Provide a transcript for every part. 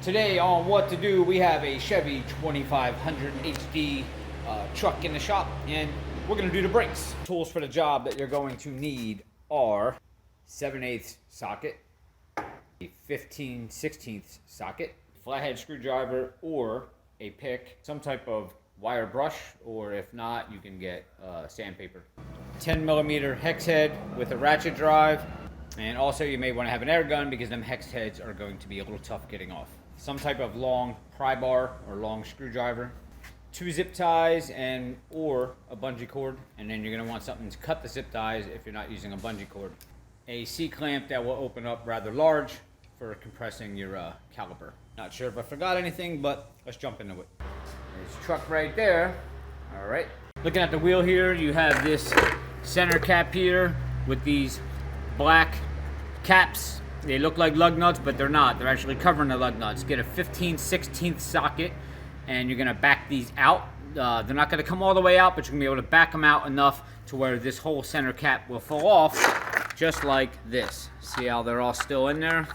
Today on What to Do, we have a Chevy 2500 HD truck in the shop, and we're going to do the brakes. Tools for the job that you're going to need are 7/8 socket, a 15/16 socket, flathead screwdriver or a pick, some type of wire brush, or if not, you can get sandpaper. 10mm hex head with a ratchet drive, and also you may want to have an air gun because them hex heads are going to be a little tough getting off. Some type of long pry bar or long screwdriver, 2 zip ties and or a bungee cord, and then you're going to want something to cut the zip ties if you're not using a bungee cord. A C-clamp that will open up rather large for compressing your caliper. Not sure if I forgot anything, but let's jump into it. There's the truck right there. All right. Looking at the wheel here, you have this center cap here with these black caps. They look like lug nuts, but they're not. They're actually covering the lug nuts. Get a 15/16 socket, and you're gonna back these out. They're not gonna come all the way out, but you're gonna be able to back them out enough to where this whole center cap will fall off, just like this. See how they're all still in there?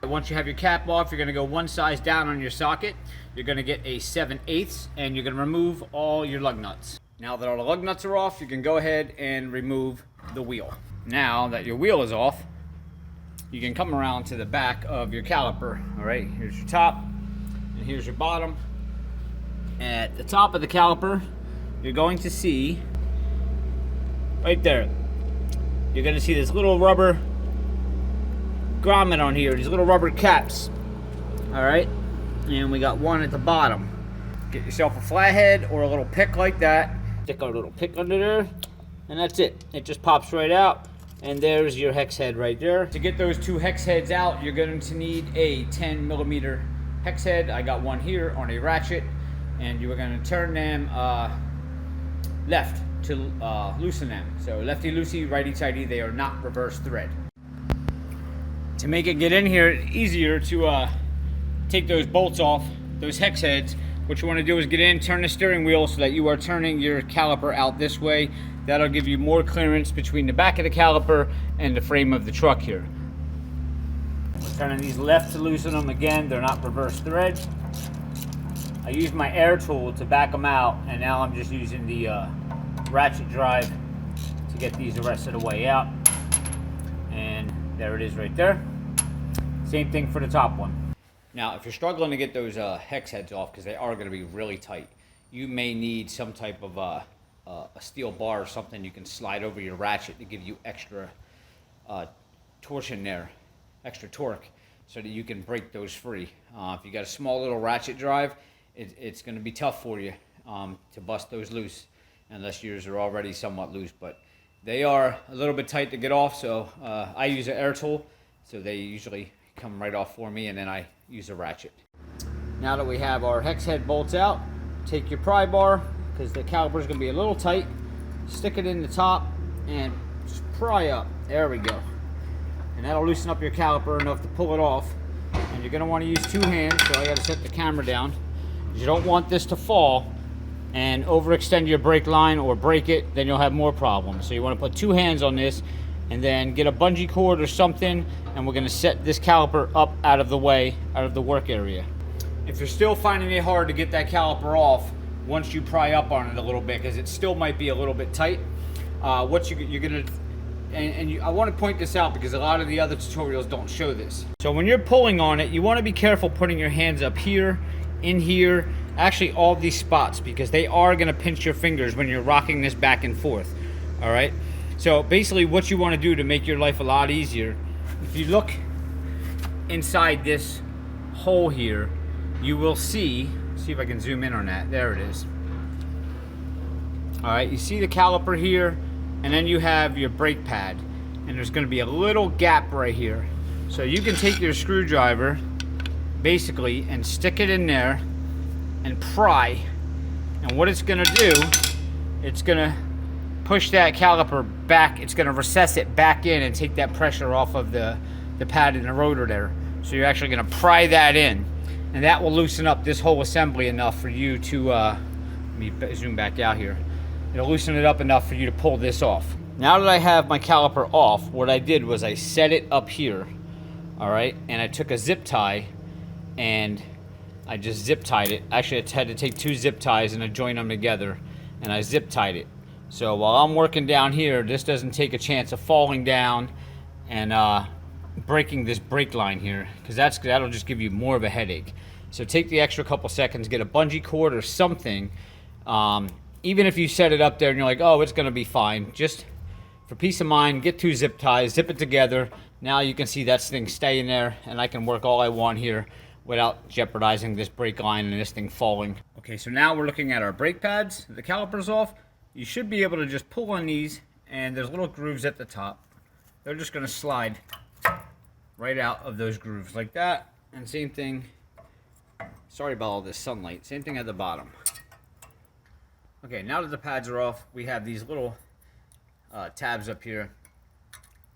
Once you have your cap off, you're gonna go one size down on your socket. You're gonna get a 7/8, and you're gonna remove all your lug nuts. Now that all the lug nuts are off, you can go ahead and remove the wheel. Now that your wheel is off, you can come around to the back of your caliper. All right, here's your top and here's your bottom. At the top of the caliper, you're going to see right there, you're going to see this little rubber grommet on here, these little rubber caps. All right, and we got one at the bottom. Get yourself a flathead or a little pick like that. Stick our little pick under there, and that's it. It just pops right out. And there's your hex head right there. To get those 2 hex heads out, you're going to need a 10mm hex head. I got one here on a ratchet, and you are going to turn them left to loosen them. So lefty-loosey, righty-tighty, they are not reverse thread. To make it get in here easier to take those bolts off, those hex heads, what you want to do is get in, turn the steering wheel so that you are turning your caliper out this way. That'll give you more clearance between the back of the caliper and the frame of the truck here. Turning these left to loosen them again, they're not reverse thread. I used my air tool to back them out, and now I'm just using the ratchet drive to get these the rest of the way out. And there it is right there. Same thing for the top one. Now, if you're struggling to get those hex heads off, because they are going to be really tight, you may need some type of a steel bar or something you can slide over your ratchet to give you extra torsion there, extra torque, so that you can break those free. If you got a small little ratchet drive, it's going to be tough for you to bust those loose, unless yours are already somewhat loose. But they are a little bit tight to get off, so I use an air tool, so they usually come right off for me, and then I use a ratchet. Now that we have our hex head bolts out, take your pry bar, because the caliper is going to be a little tight, stick it in the top and just pry up. There we go. And that'll loosen up your caliper enough to pull it off. And you're going to want to use 2 hands, so I got to set the camera down. You don't want this to fall and overextend your brake line or break it, then you'll have more problems. So you want to put 2 hands on this, and then get a bungee cord or something, and we're going to set this caliper up out of the way, out of the work area. If you're still finding it hard to get that caliper off once you pry up on it a little bit, because it still might be a little bit tight, what you're going to, I want to point this out because a lot of the other tutorials don't show this. So when you're pulling on it, you want to be careful putting your hands up here, in here, actually all these spots, because they are going to pinch your fingers when you're rocking this back and forth. All right. So basically what you want to do to make your life a lot easier, if you look inside this hole here, you will see if I can zoom in on that. There it is. All right, you see the caliper here, and then you have your brake pad, and there's going to be a little gap right here. So you can take your screwdriver basically and stick it in there and pry, and what it's going to do, it's going to push that caliper back. It's going to recess it back in and take that pressure off of the pad in the rotor there. So you're actually going to pry that in, and that will loosen up this whole assembly enough for you to let me zoom back out here. It'll loosen it up enough for you to pull this off. Now that I have my caliper off, what I did was I set it up here, all right, and I took a zip tie and I just zip tied it. Actually, I had to take 2 zip ties and I joined them together, and I zip tied it. So while I'm working down here, this doesn't take a chance of falling down and breaking this brake line here, because that'll just give you more of a headache. So take the extra couple seconds, get a bungee cord or something. Even if you set it up there and you're like, oh, it's gonna be fine, just for peace of mind, get 2 zip ties, zip it together. Now you can see that thing staying there, and I can work all I want here without jeopardizing this brake line and this thing falling. Okay, so now we're looking at our brake pads. The caliper's off. You should be able to just pull on these, and there's little grooves at the top. They're just gonna slide right out of those grooves like that. And same thing, sorry about all this sunlight, same thing at the bottom. Okay, now that the pads are off, we have these little tabs up here,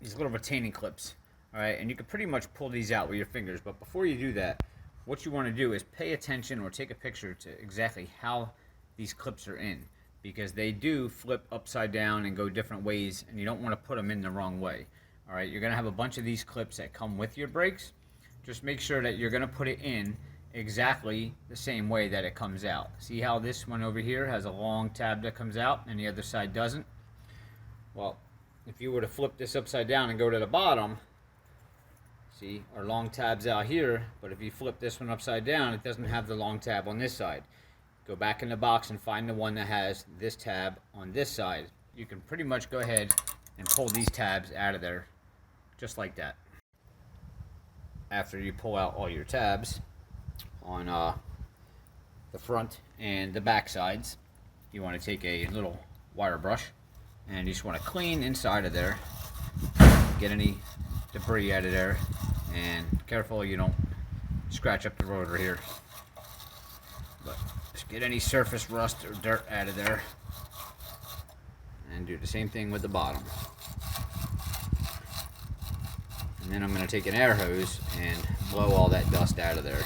these little retaining clips. All right, and you can pretty much pull these out with your fingers, but before you do that, what you want to do is pay attention or take a picture to exactly how these clips are in, because they do flip upside down and go different ways, and you don't want to put them in the wrong way. All right, you're going to have a bunch of these clips that come with your brakes. Just make sure that you're going to put it in exactly the same way that it comes out. See how this one over here has a long tab that comes out and the other side doesn't? Well, if you were to flip this upside down and go to the bottom, see, our long tab's out here, but if you flip this one upside down, it doesn't have the long tab on this side. Go back in the box and find the one that has this tab on this side. You can pretty much go ahead and pull these tabs out of there just like that. After you pull out all your tabs on the front and the back sides, you want to take a little wire brush and you just want to clean inside of there, get any debris out of there, and careful you don't scratch up the rotor here, but just get any surface rust or dirt out of there, and do the same thing with the bottom. And then I'm going to take an air hose and blow all that dust out of there.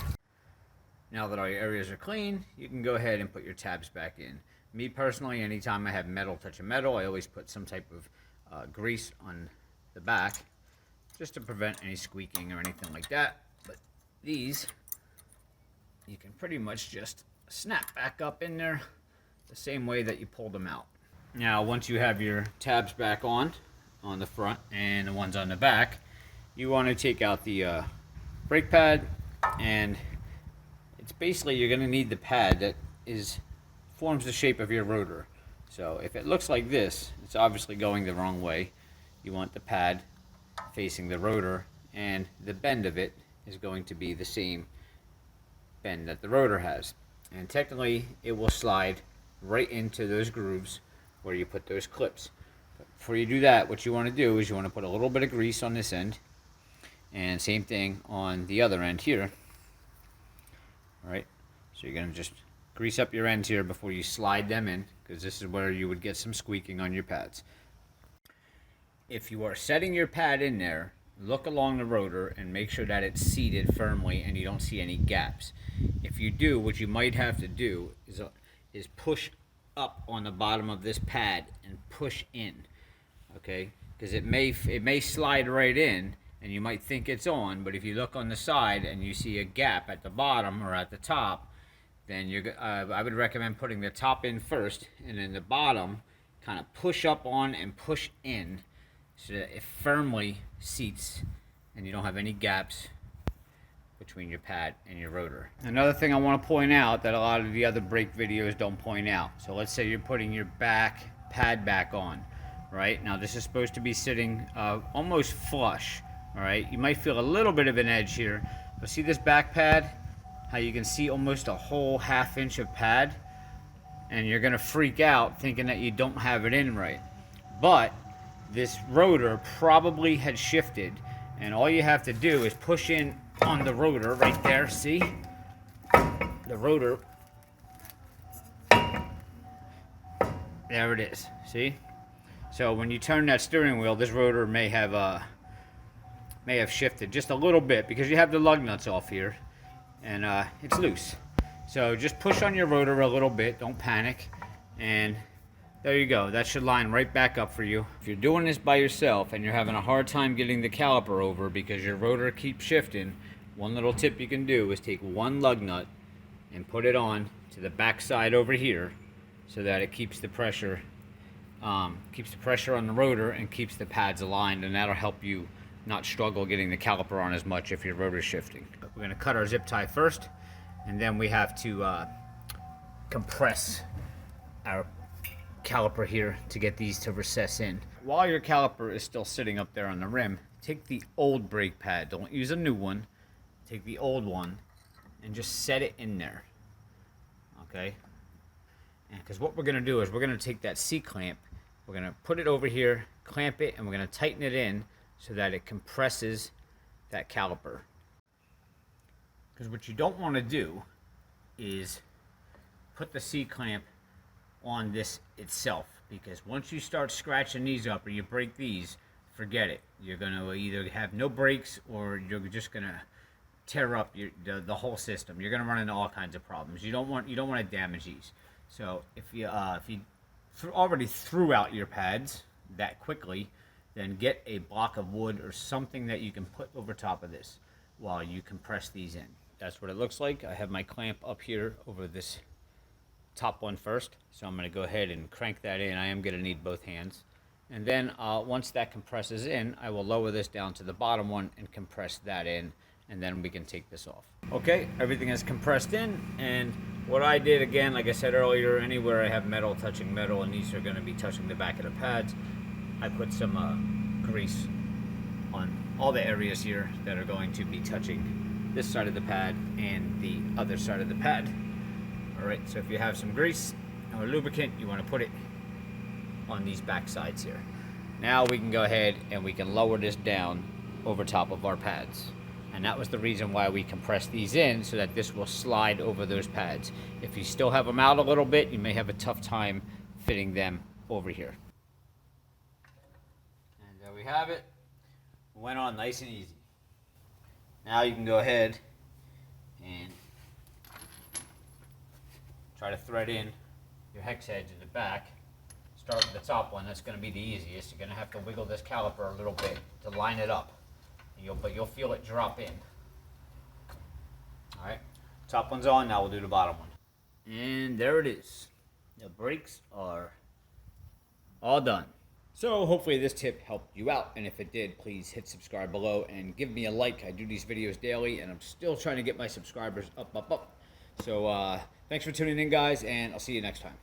Now that all your areas are clean, you can go ahead and put your tabs back in. Me personally, anytime I have metal touching metal, I always put some type of grease on the back just to prevent any squeaking or anything like that. But these, you can pretty much just snap back up in there the same way that you pulled them out. Now, once you have your tabs back on the front and the ones on the back, you want to take out the brake pad, and it's basically, you're going to need the pad that forms the shape of your rotor. So if it looks like this, it's obviously going the wrong way. You want the pad facing the rotor, and the bend of it is going to be the same bend that the rotor has. And technically, it will slide right into those grooves where you put those clips. But before you do that, what you want to do is you want to put a little bit of grease on this end, and same thing on the other end here. All right, so you're going to just grease up your ends here before you slide them in, because this is where you would get some squeaking on your pads. If you are setting your pad in there, look along the rotor and make sure that it's seated firmly and you don't see any gaps. If you do, what you might have to do is push up on the bottom of this pad and push in, okay? Because it may slide right in and you might think it's on, but if you look on the side and you see a gap at the bottom or at the top, then I would recommend putting the top in first, and then the bottom kind of push up on and push in so that it firmly seats and you don't have any gaps between your pad and your rotor. Another thing I want to point out that a lot of the other brake videos don't point out. So let's say you're putting your back pad back on, right? Now this is supposed to be sitting almost flush, all right? You might feel a little bit of an edge here, but see this back pad? How you can see almost a whole ½ inch of pad? And you're gonna freak out thinking that you don't have it in right. But this rotor probably had shifted, and all you have to do is push in on the rotor right there, see? The rotor, there it is, see? So when you turn that steering wheel, this rotor may have shifted just a little bit because you have the lug nuts off here, and it's loose. So just push on your rotor a little bit, don't panic, and there you go. That should line right back up for you. If you're doing this by yourself and you're having a hard time getting the caliper over because your rotor keeps shifting, one little tip you can do is take one lug nut and put it on to the back side over here so that it keeps the pressure on the rotor and keeps the pads aligned, and that'll help you not struggle getting the caliper on as much if your rotor's shifting. But we're going to cut our zip tie first, and then we have to compress our caliper here to get these to recess in. While your caliper is still sitting up there on the rim, take the old brake pad. Don't use a new one. Take the old one and just set it in there. Okay? Because what we're going to do is we're going to take that C-clamp, we're going to put it over here, clamp it, and we're going to tighten it in so that it compresses that caliper. Because what you don't want to do is put the C-clamp on this itself, because once you start scratching these up or you break these, forget it. You're going to either have no brakes or you're just going to tear up the whole system. You're going to run into all kinds of problems. You don't want to damage these. So if you already threw out your pads that quickly, then get a block of wood or something that you can put over top of this while you compress these in. That's what it looks like. I have my clamp up here over this top one first, so I'm going to go ahead and crank that in. I am going to need both hands. And then once that compresses in, I will lower this down to the bottom one and compress that in, and then we can take this off. Okay, everything is compressed in, and what I did, again, like I said earlier, anywhere I have metal touching metal, and these are going to be touching the back of the pads, I put some grease on all the areas here that are going to be touching this side of the pad and the other side of the pad. Alright, so if you have some grease or lubricant, you want to put it on these back sides here. Now we can go ahead and we can lower this down over top of our pads. And that was the reason why we compressed these in, so that this will slide over those pads. If you still have them out a little bit, you may have a tough time fitting them over here. And there we have it. Went on nice and easy. Now you can go ahead and try to thread in your hex heads in the back. Start with the top one. That's going to be the easiest. You're going to have to wiggle this caliper a little bit to line it up. But you'll feel it drop in. Alright, top one's on, now we'll do the bottom one. And there it is. The brakes are all done. So hopefully this tip helped you out, and if it did, please hit subscribe below and give me a like. I do these videos daily, and I'm still trying to get my subscribers up. So thanks for tuning in, guys, and I'll see you next time.